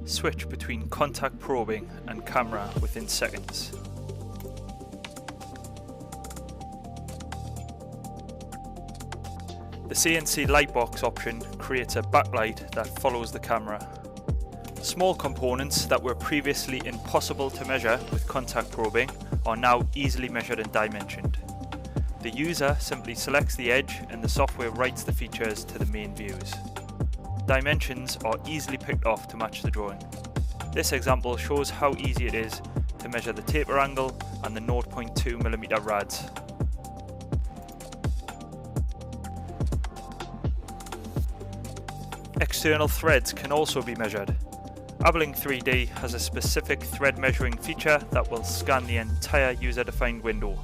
Switch between contact probing and camera within seconds. The CNC lightbox option creates a backlight that follows the camera. Small components that were previously impossible to measure with contact probing are now easily measured and dimensioned. The user simply selects the edge and the software writes the features to the main views. Dimensions are easily picked off to match the drawing. This example shows how easy it is to measure the taper angle and the 0.2mm rads. External threads can also be measured. Abling 3D has a specific thread measuring feature that will scan the entire user-defined window.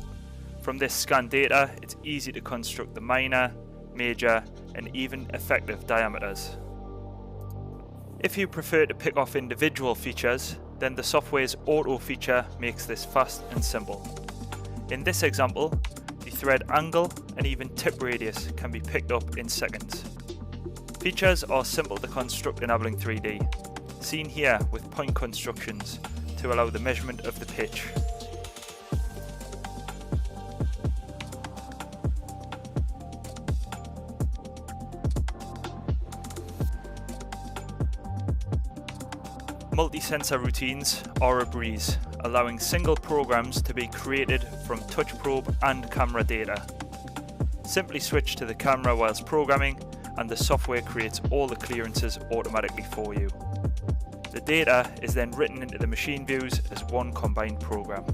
From this scanned data, it's easy to construct the minor, major, and even effective diameters. If you prefer to pick off individual features, then the software's auto feature makes this fast and simple. In this example, the thread angle and even tip radius can be picked up in seconds. Features are simple to construct in Abling 3D, seen here with point constructions to allow the measurement of the pitch. Multi-sensor routines are a breeze, allowing single programs to be created from touch probe and camera data. Simply switch to the camera whilst programming and the software creates all the clearances automatically for you. The data is then written into the machine views as one combined program.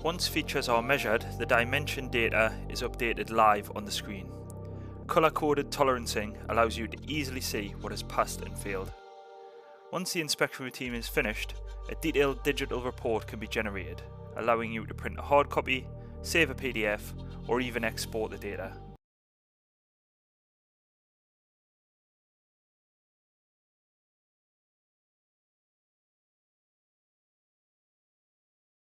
Once features are measured, the dimension data is updated live on the screen. Colour-coded tolerancing allows you to easily see what has passed and failed. Once the inspection routine is finished, a detailed digital report can be generated, allowing you to print a hard copy, save a PDF, or even export the data.